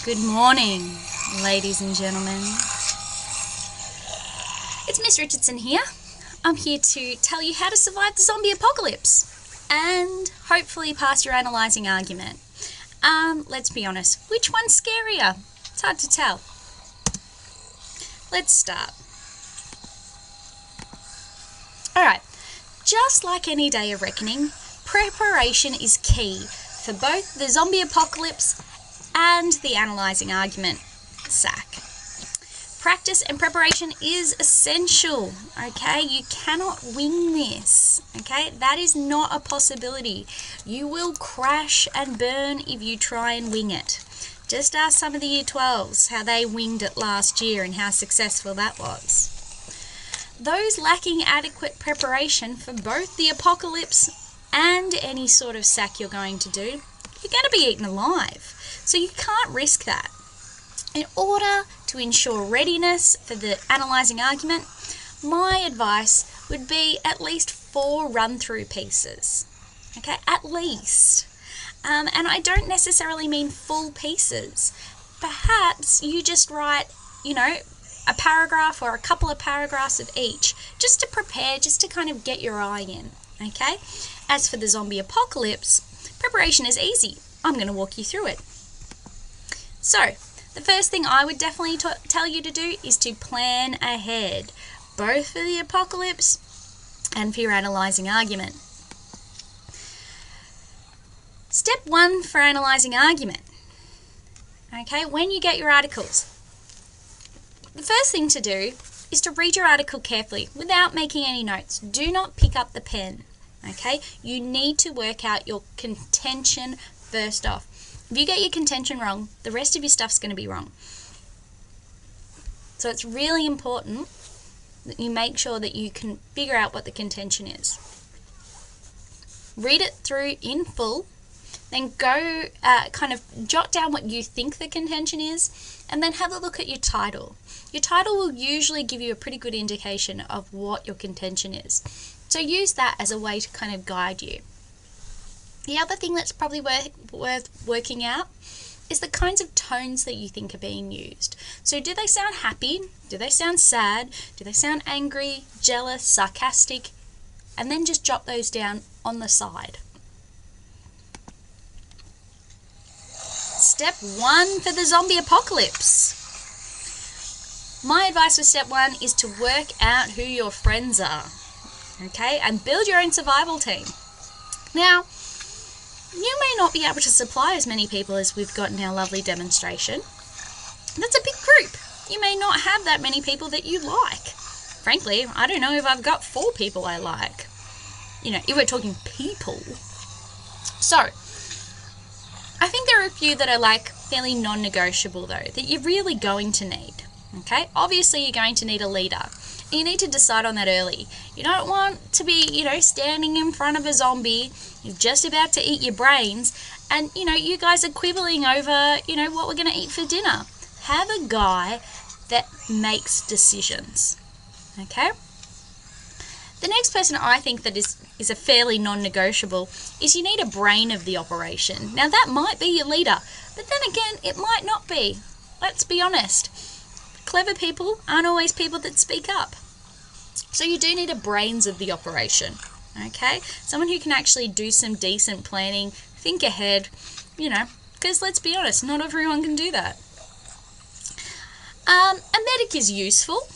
Good morning, ladies and gentlemen. It's Miss Richardson here. I'm here to tell you how to survive the zombie apocalypse and hopefully pass your analysing argument. Let's be honest, which one's scarier? It's hard to tell. Let's start. Alright, just like any day of reckoning, preparation is key for both the zombie apocalypse and the analysing argument sack. Practice and preparation is essential, okay? You cannot wing this, okay? That is not a possibility. You will crash and burn if you try and wing it. Just ask some of the Year 12s how they winged it last year and how successful that was. Those lacking adequate preparation for both the apocalypse and any sort of sack you're going to do, you're going to be eaten alive. So you can't risk that. In order to ensure readiness for the analysing argument, my advice would be at least 4 run-through pieces. Okay, at least. And I don't necessarily mean full pieces. Perhaps you just write, a paragraph or a couple of paragraphs of each, just to prepare, just to kind of get your eye in, okay? As for the zombie apocalypse, preparation is easy. I'm going to walk you through it. So, the first thing I would definitely tell you to do is to plan ahead, both for the apocalypse and for your analysing argument. Step 1 for analysing argument. Okay, when you get your articles, the first thing to do is to read your article carefully without making any notes. Do not pick up the pen, okay? You need to work out your contention first off. If you get your contention wrong, the rest of your stuff's going to be wrong. So it's really important that you make sure that you can figure out what the contention is. Read it through in full, then go kind of jot down what you think the contention is, and then have a look at your title. Your title will usually give you a pretty good indication of what your contention is. So use that as a way to kind of guide you. The other thing that's probably worth working out is the kinds of tones that you think are being used. So do they sound happy? Do they sound sad? Do they sound angry, jealous, sarcastic? And then just jot those down on the side. Step 1 for the zombie apocalypse. My advice for step 1 is to work out who your friends are, okay? And build your own survival team. Now, you may not be able to supply as many people as we've got in our lovely demonstration. That's a big group. You may not have that many people that you like. Frankly, I don't know if I've got 4 people I like. If we're talking people. So, I think there are a few that are fairly non-negotiable though, that you're really going to need. Okay? Obviously you're going to need a leader. You need to decide on that early. You don't want to be, standing in front of a zombie, you're just about to eat your brains, and, you guys are quibbling over, what we're going to eat for dinner. Have a guy that makes decisions. Okay? The next person I think that is a fairly non-negotiable is you need a brain of the operation. Now that might be your leader, but then again, it might not be. Let's be honest. Clever people aren't always people that speak up. So you do need a brains of the operation, okay? Someone who can actually do some decent planning, think ahead, because let's be honest, not everyone can do that. A medic is useful.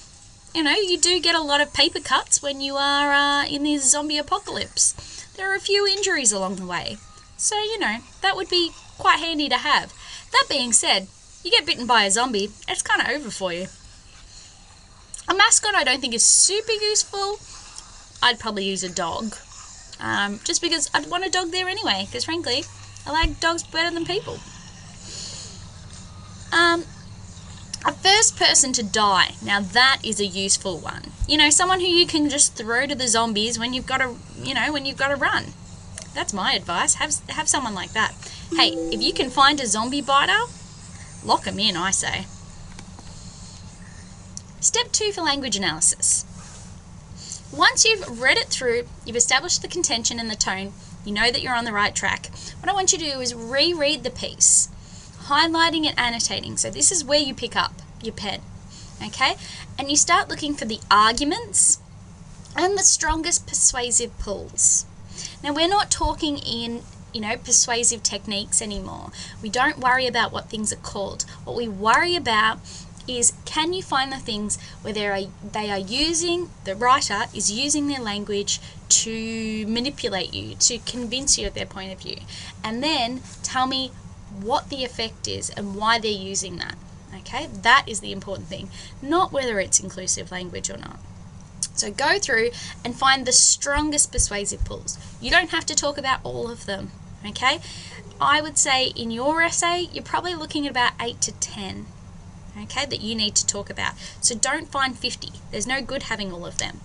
You do get a lot of paper cuts when you are in the zombie apocalypse. There are a few injuries along the way. So, that would be quite handy to have. That being said, you get bitten by a zombie, it's kind of over for you. A mascot I don't think is super useful. I'd probably use a dog. Just because I'd want a dog there anyway, because frankly, I like dogs better than people. A first person to die. Now that is a useful one. Someone who you can just throw to the zombies when you've got to run. That's my advice. Have someone like that. Hey, if you can find a zombie biter, lock them in, I say. Step 2 for language analysis. Once you've read it through, you've established the contention and the tone, you know that you're on the right track. What I want you to do is reread the piece. highlighting and annotating. So this is where you pick up your pen, okay? And you start looking for the arguments and the strongest persuasive pulls. Now, we're not talking in, persuasive techniques anymore. We don't worry about what things are called. What we worry about is, can you find the things where they are using, the writer is using their language to manipulate you, to convince you of their point of view. And then tell me what the effect is and why they're using that. Okay, that is the important thing, not whether it's inclusive language or not. So go through and find the strongest persuasive pulls. You don't have to talk about all of them, okay? I would say in your essay, you're probably looking at about 8 to 10, okay, that you need to talk about. So don't find 50. There's no good having all of them.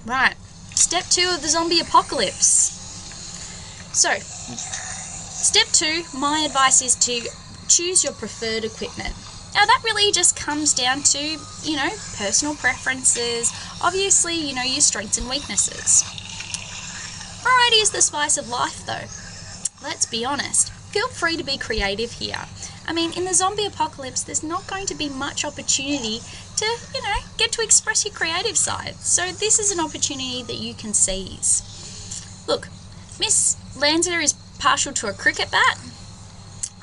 Right, step 2 of the zombie apocalypse. So, step 2, my advice is to choose your preferred equipment. Now that really just comes down to, personal preferences, obviously, your strengths and weaknesses. Variety is the spice of life though. Let's be honest. Feel free to be creative here. I mean, in the zombie apocalypse, there's not going to be much opportunity to, get to express your creative side. So this is an opportunity that you can seize. Look, Miss Lanza is partial to a cricket bat.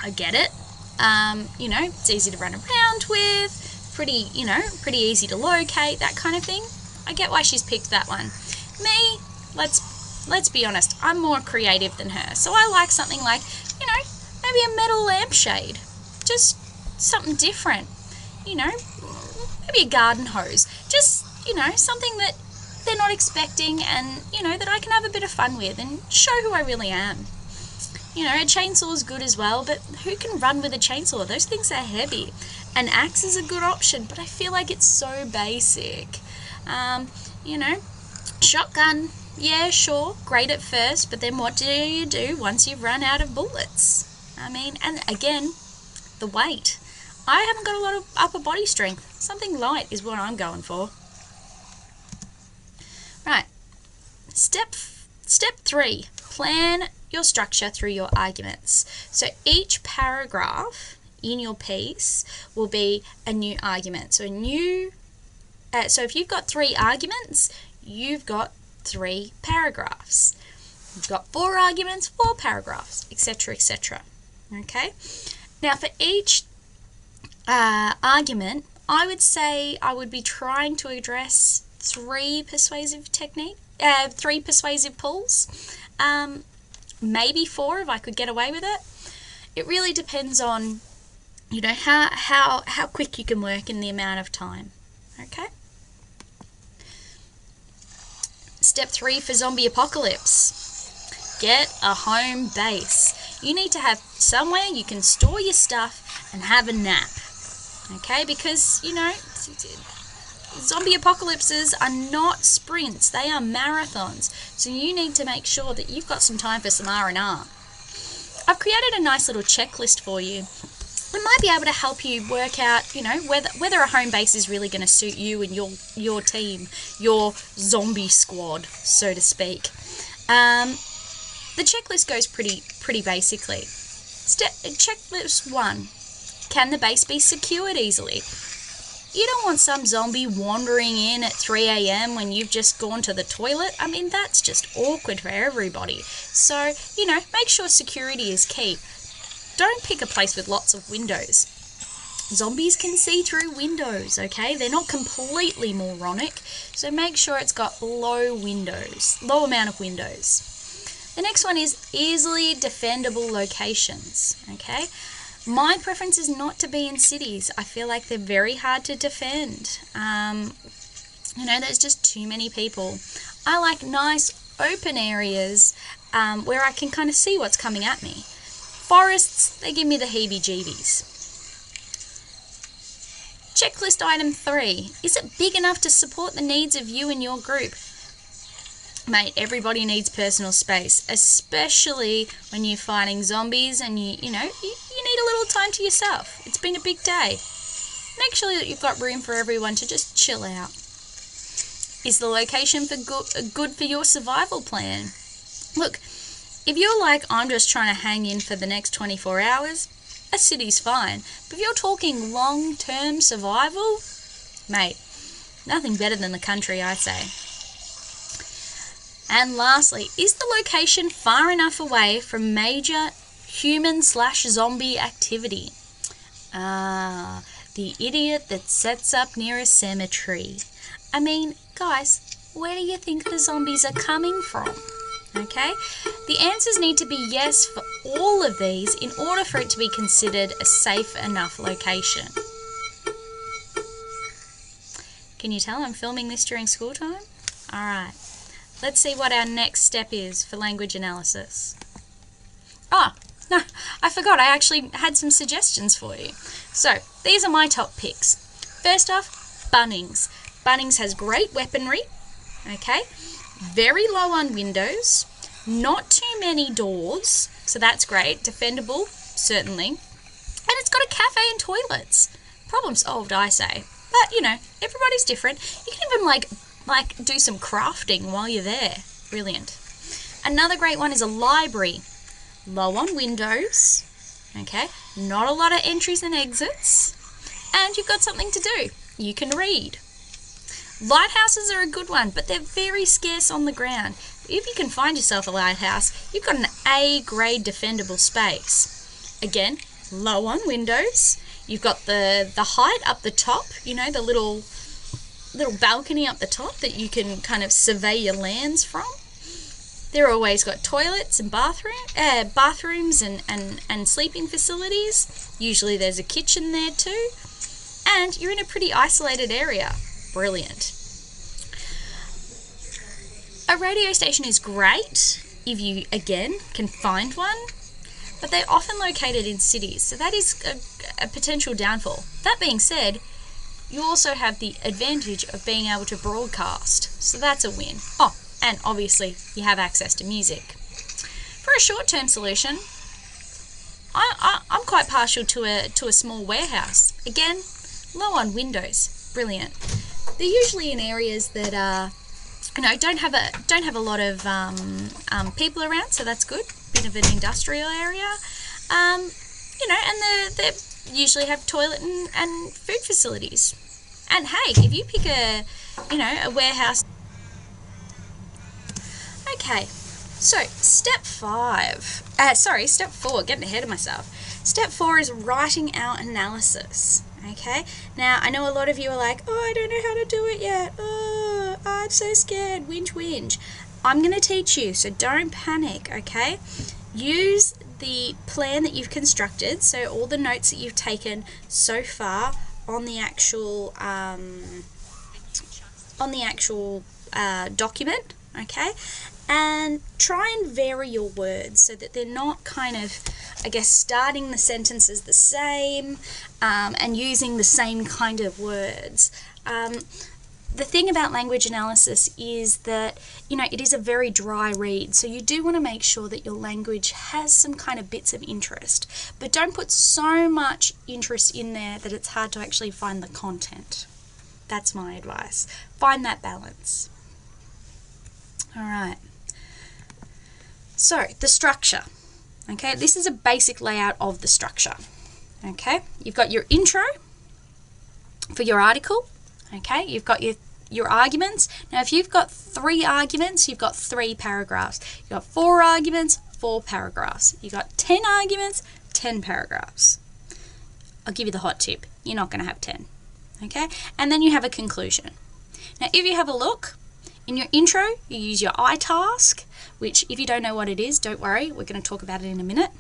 I get it. It's easy to run around with, pretty easy to locate, that kind of thing. I get why she's picked that one. Me, let's be honest, I'm more creative than her. So I like something like, maybe a metal lampshade. Just something different. Maybe a garden hose. Just, something that they're not expecting and, that I can have a bit of fun with and show who I really am. A chainsaw is good as well, but who can run with a chainsaw? Those things are heavy. An axe is a good option, but I feel like it's so basic. Shotgun, yeah, sure, great at first, but then what do you do once you've run out of bullets? And again, the weight. I haven't got a lot of upper body strength. Something light is what I'm going for. Right. Step 3, plan your structure through your arguments. So each paragraph in your piece will be a new argument. So so if you've got 3 arguments, you've got 3 paragraphs. You've got 4 arguments, 4 paragraphs, etc., etc. Okay. Now for each argument, I would say I would be trying to address 3 persuasive pulls. Maybe 4 if I could get away with it. It really depends on, how quick you can work in the amount of time. Okay. Step 3 for zombie apocalypse. Get a home base. You need to have somewhere you can store your stuff and have a nap. Okay, because, zombie apocalypses are not sprints, they are marathons. So you need to make sure that you've got some time for some R&R. I've created a nice little checklist for you. It might be able to help you work out, whether a home base is really going to suit you and your team, your zombie squad, so to speak. The checklist goes pretty basically. Checklist 1. Can the base be secured easily? You don't want some zombie wandering in at 3 a.m. when you've just gone to the toilet. That's just awkward for everybody. So, make sure security is key. Don't pick a place with lots of windows. Zombies can see through windows, okay? They're not completely moronic, so make sure it's got low amount of windows. The next one is easily defendable locations, okay? My preference is not to be in cities. I feel like they're very hard to defend. There's just too many people. I like nice open areas where I can kind of see what's coming at me. Forests, they give me the heebie-jeebies. Checklist item 3. Is it big enough to support the needs of you and your group? Mate, everybody needs personal space, especially when you're fighting zombies and you need a little time to yourself. It's been a big day. Make sure that you've got room for everyone to just chill out. Is the location good for your survival plan? Look, If you're like, I'm just trying to hang in for the next 24 hours, a city's fine. But if you're talking long-term survival, mate, nothing better than the country, I say. And lastly, is the location far enough away from major human/zombie activity? The idiot that sets up near a cemetery. I mean, guys, where do you think the zombies are coming from? Okay? The answers need to be yes for all of these in order for it to be considered a safe enough location. Can you tell I'm filming this during school time? Alright, let's see what our next step is for language analysis. No, I forgot, I actually had some suggestions for you. So, these are my top picks. First off, Bunnings. Bunnings has great weaponry, okay? Very low on windows, not too many doors, so that's great. Defendable, certainly. And it's got a cafe and toilets. Problem solved, I say. But, you know, everybody's different. You can even, like do some crafting while you're there. Brilliant. Another great one is a library. Low on windows, okay? Not a lot of entries and exits. And you've got something to do. You can read. Lighthouses are a good one, but they're very scarce on the ground. If you can find yourself a lighthouse, you've got an A-grade defendable space. Again, low on windows. You've got the height up the top, you know, the little balcony up the top that you can kind of survey your lands from. They're always got toilets and bathrooms and sleeping facilities. Usually there's a kitchen there too. And you're in a pretty isolated area. Brilliant. A radio station is great if you, again, can find one, but they're often located in cities, so that is a potential downfall. That being said, you also have the advantage of being able to broadcast, so that's a win. Oh, and obviously you have access to music. For a short-term solution, I'm quite partial to a small warehouse. Again, low on windows. Brilliant. They're usually in areas that are, you know, don't have a lot of people around, so that's good. Bit of an industrial area, you know, and they usually have toilet and food facilities. And hey, if you pick a warehouse. Okay, so step 4, getting ahead of myself. Step 4 is writing out analysis. Okay, now I know a lot of you are like, oh, I don't know how to do it yet. Oh, I'm so scared. Whinge. I'm going to teach you, so don't panic, okay? Use the plan that you've constructed, so all the notes that you've taken so far on the actual document, okay? And try and vary your words so that they're not kind of, I guess, starting the sentences the same and using the same kind of words. The thing about language analysis is that, you know, it is a very dry read, so you do want to make sure that your language has some kind of bits of interest, but don't put so much interest in there that it's hard to actually find the content. That's my advice. Find that balance. All right. So, the structure. Okay, this is a basic layout of the structure. Okay, you've got your intro for your article. Okay, you've got your arguments. Now, if you've got 3 arguments, you've got 3 paragraphs. You've got 4 arguments, 4 paragraphs. You've got 10 arguments, 10 paragraphs. I'll give you the hot tip. You're not going to have 10. Okay, and then you have a conclusion. Now, if you have a look, in your intro, you use your I task, which if you don't know what it is, don't worry, we're going to talk about it in a minute.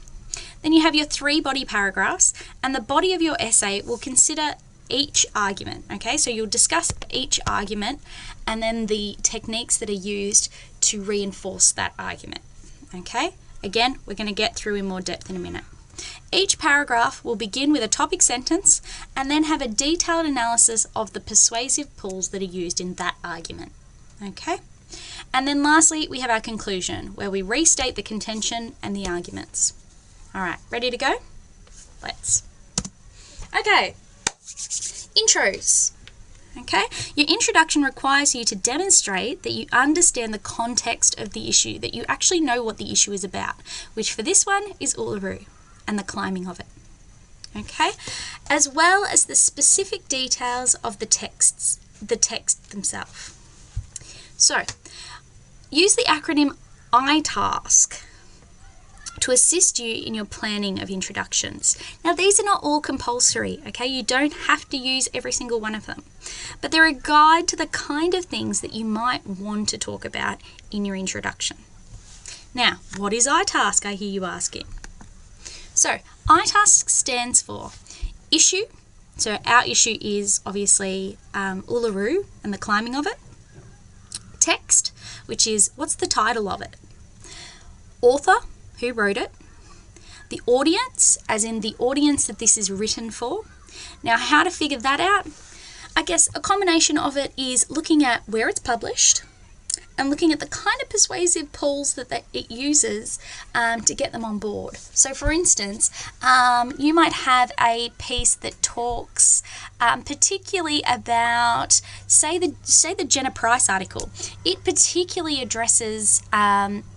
Then you have your 3 body paragraphs, and the body of your essay will consider each argument, okay? So you'll discuss each argument and then the techniques that are used to reinforce that argument, okay? Again, we're going to get through in more depth in a minute. Each paragraph will begin with a topic sentence and then have a detailed analysis of the persuasive pulls that are used in that argument. Okay, and then lastly we have our conclusion where we restate the contention and the arguments. Alright, ready to go? Let's. Okay, intros. Okay, your introduction requires you to demonstrate that you understand the context of the issue, that you actually know what the issue is about, which for this one is Uluru and the climbing of it. Okay, as well as the specific details of the text themselves. So, use the acronym ITask to assist you in your planning of introductions. Now, these are not all compulsory, okay? You don't have to use every single one of them, but they're a guide to the kind of things that you might want to talk about in your introduction. Now, what is ITask, I hear you asking? So, ITask stands for issue. So, our issue is obviously Uluru and the climbing of it. Text, which is what's the title of it. Author, who wrote it. The audience, as in the audience that this is written for. Now, how to figure that out? I guess a combination of it is looking at where it's published and looking at the kind of persuasive pulls that it uses to get them on board. So, for instance, you might have a piece that talks particularly about, say the Jenna Price article. It particularly addresses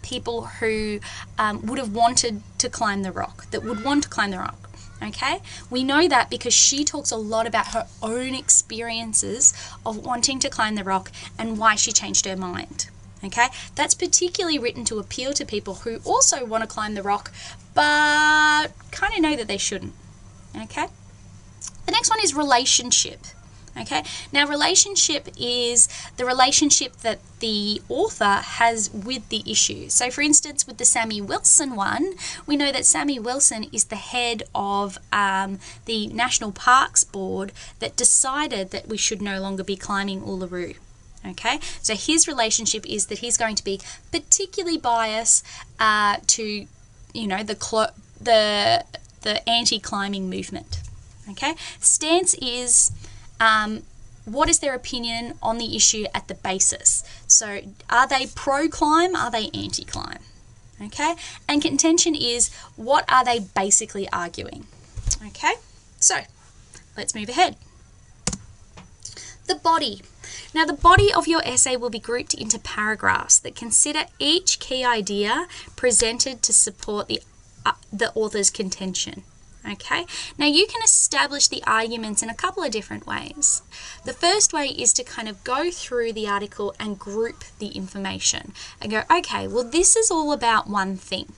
people who would have wanted to climb the rock, that would want to climb the rock. Okay, we know that because she talks a lot about her own experiences of wanting to climb the rock and why she changed her mind. Okay, that's particularly written to appeal to people who also want to climb the rock but kind of know that they shouldn't. Okay, the next one is relationship. Okay, now relationship is the relationship that the author has with the issue. So for instance, with the Sammy Wilson one, we know that Sammy Wilson is the head of the National Parks Board that decided that we should no longer be climbing Uluru. Okay, so his relationship is that he's going to be particularly biased to, you know, the anti-climbing movement. Okay, stance is what is their opinion on the issue at the basis. So are they pro-climb, are they anti-climb? Okay, and contention is what are they basically arguing? Okay, so let's move ahead. The body. Now, the body of your essay will be grouped into paragraphs that consider each key idea presented to support the author's contention. Okay, now you can establish the arguments in a couple of different ways. The first way is to kind of go through the article and group the information and go, okay, well, this is all about one thing.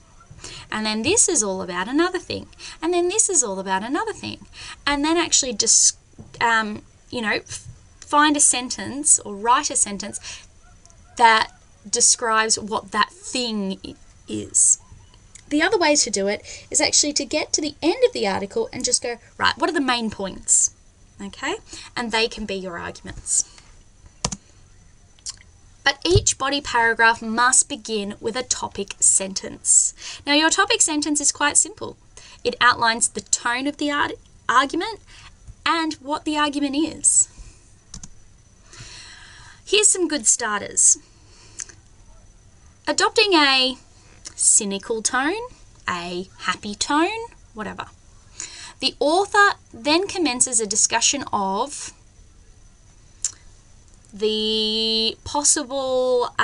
And then this is all about another thing. And then this is all about another thing. And then actually just, find a sentence or write a sentence that describes what that thing is. The other way to do it is actually to get to the end of the article and just go, right, what are the main points? Okay, and they can be your arguments. But each body paragraph must begin with a topic sentence. Now, your topic sentence is quite simple. It outlines the tone of the argument and what the argument is. Here's some good starters. Adopting a cynical tone, a happy tone, whatever. The author then commences a discussion of the possible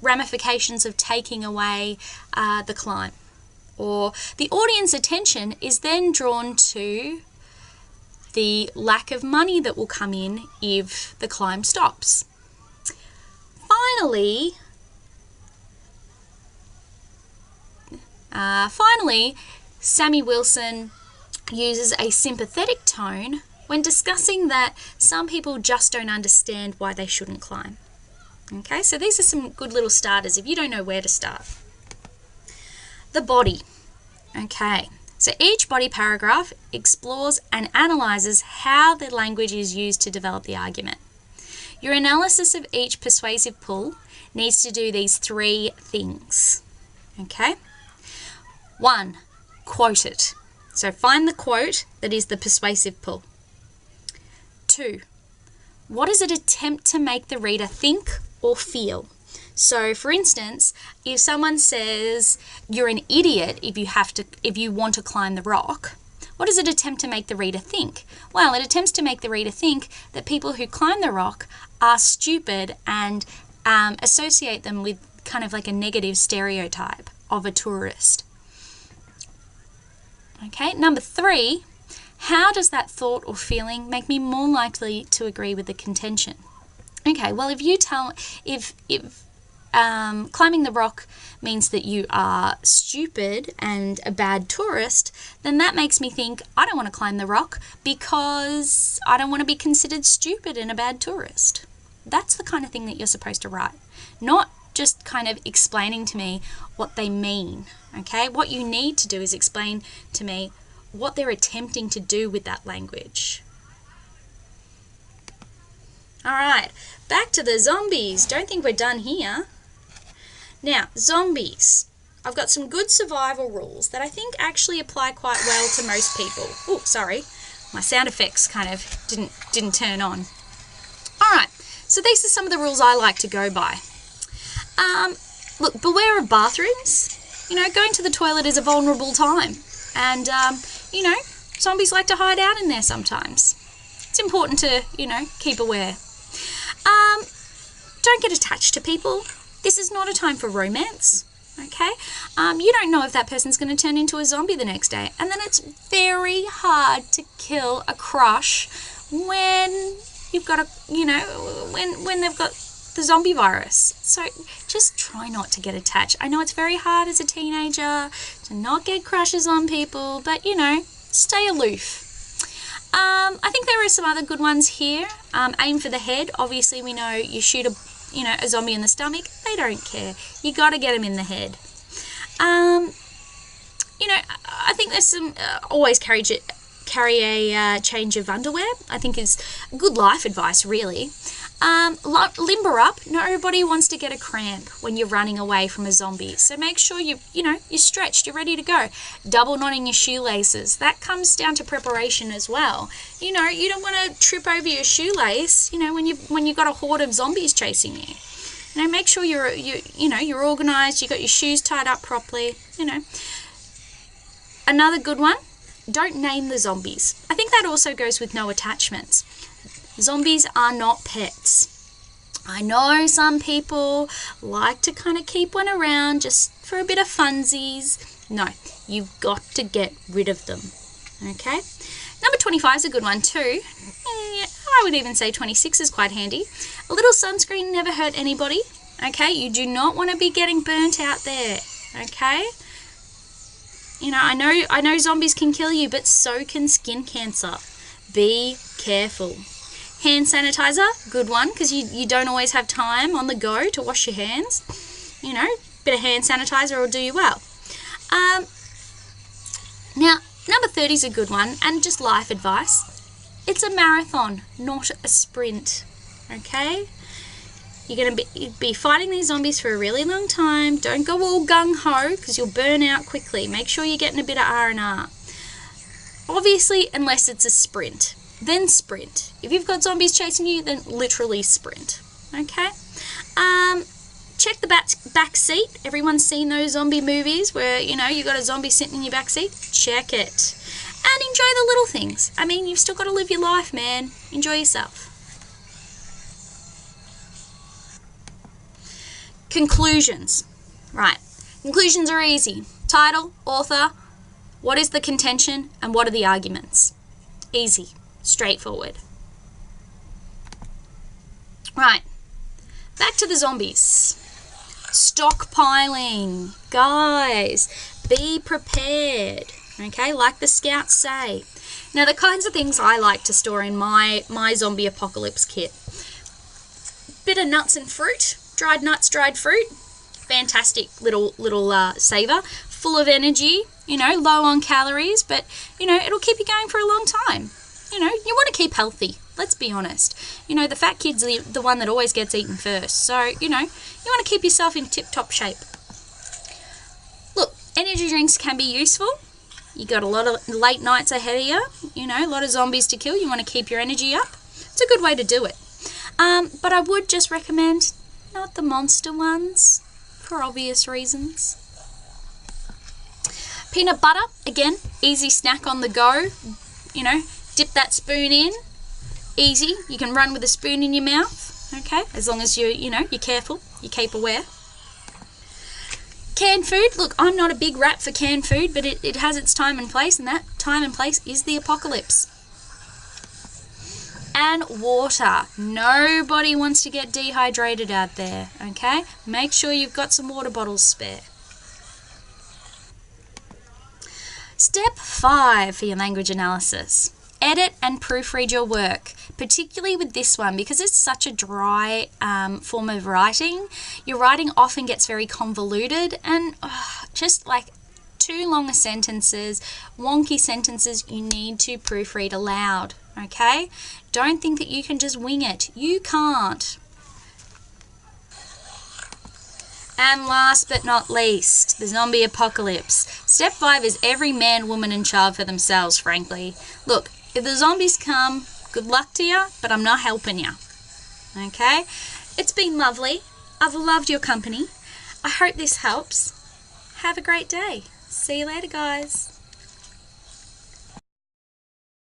ramifications of taking away the climb. Or the audience attention is then drawn to the lack of money that will come in if the climb stops. Finally, Sammy Wilson uses a sympathetic tone when discussing that some people just don't understand why they shouldn't climb. Okay, so these are some good little starters if you don't know where to start. The body. Okay, so each body paragraph explores and analyses how the language is used to develop the argument. Your analysis of each persuasive pull needs to do these three things. Okay? 1, quote it. So find the quote that is the persuasive pull. 2, what does it attempt to make the reader think or feel? So for instance, if someone says you're an idiot if you want to climb the rock, What does it attempt to make the reader think? Well, it attempts to make the reader think that people who climb the rock are stupid and associate them with kind of like a negative stereotype of a tourist. Okay, number 3, how does that thought or feeling make me more likely to agree with the contention? Okay, well, if climbing the rock means that you are stupid and a bad tourist, then that makes me think I don't want to climb the rock because I don't want to be considered stupid and a bad tourist. That's the kind of thing that you're supposed to write, not just kind of explaining to me what they mean, okay? What you need to do is explain to me what they're attempting to do with that language. All right, back to the zombies. Don't think we're done here. Now, zombies. I've got some good survival rules that I think actually apply quite well to most people. Oh, sorry. My sound effects kind of didn't turn on. All right, so these are some of the rules I like to go by. Look, beware of bathrooms. You know, going to the toilet is a vulnerable time. And, you know, zombies like to hide out in there sometimes. It's important to, you know, keep aware. Don't get attached to people. This is not a time for romance, okay? You don't know if that person's going to turn into a zombie the next day. And then it's very hard to kill a crush when you've got a, you know, when they've got the zombie virus. So just try not to get attached. I know it's very hard as a teenager to not get crushes on people, but, you know, stay aloof. I think there are some other good ones here. Aim for the head. Obviously, we know you shoot a zombie in the stomach. They don't care. You got to get them in the head. You know, I think there's some always carry a change of underwear. I think is good life advice, really. Limber up. Nobody wants to get a cramp when you're running away from a zombie. So make sure you're stretched, you're ready to go. Double knotting your shoelaces. That comes down to preparation as well. You know, you don't want to trip over your shoelace, you know, when you've got a horde of zombies chasing you. You know, make sure you're organized, you got your shoes tied up properly, you know. Another good one, don't name the zombies. I think that also goes with no attachments. Zombies are not pets. I know some people like to kind of keep one around just for a bit of funsies. No, you've got to get rid of them. Okay? Number 25 is a good one too. I would even say 26 is quite handy. A little sunscreen never hurt anybody. Okay? You do not want to be getting burnt out there. Okay? You know, I know zombies can kill you, but so can skin cancer. Be careful. Hand sanitizer, good one, because you don't always have time on the go to wash your hands. You know, bit of hand sanitizer will do you well. Now, number 30 is a good one, and just life advice. It's a marathon, not a sprint, okay? You're going to be fighting these zombies for a really long time. Don't go all gung-ho, because you'll burn out quickly. Make sure you're getting a bit of R&R. Obviously, unless it's a sprint. Then sprint. If you've got zombies chasing you, then literally sprint. Okay? Check the back seat. Everyone's seen those zombie movies where, you know, you got a zombie sitting in your back seat. Check it. And enjoy the little things. I mean, you've still got to live your life, man. Enjoy yourself. Conclusions. Right. Conclusions are easy. Title, author, what is the contention, and what are the arguments? Easy. Straightforward. Right, back to the zombies. Stockpiling. Guys, be prepared. Okay, like the scouts say. Now, the kinds of things I like to store in my zombie apocalypse kit. Bit of nuts and fruit. Dried nuts, dried fruit. Fantastic little saver. Full of energy, you know, low on calories, but, you know, it'll keep you going for a long time. You know, you want to keep healthy. Let's be honest. You know, the fat kid's the one that always gets eaten first. So, you know, you want to keep yourself in tip-top shape. Look, energy drinks can be useful. You got a lot of late nights ahead of you. You know, a lot of zombies to kill. You want to keep your energy up. It's a good way to do it. But I would just recommend not the monster ones for obvious reasons. Peanut butter, again, easy snack on the go. You know, dip that spoon in, easy. You can run with a spoon in your mouth, okay, as long as you're careful, you keep aware. Canned food, look, I'm not a big rap for canned food, but it has its time and place, and that time and place is the apocalypse. And water. Nobody wants to get dehydrated out there, okay? Make sure you've got some water bottles spare. Step 5 for your language analysis. Edit and proofread your work, particularly with this one because it's such a dry form of writing. Your writing often gets very convoluted and just like too long sentences, wonky sentences, you need to proofread aloud, okay? Don't think that you can just wing it. You can't. And last but not least, the zombie apocalypse. Step 5 is every man, woman and child for themselves, frankly. Look, if the zombies come, good luck to you, but I'm not helping you. Okay? It's been lovely. I've loved your company. I hope this helps. Have a great day. See you later, guys.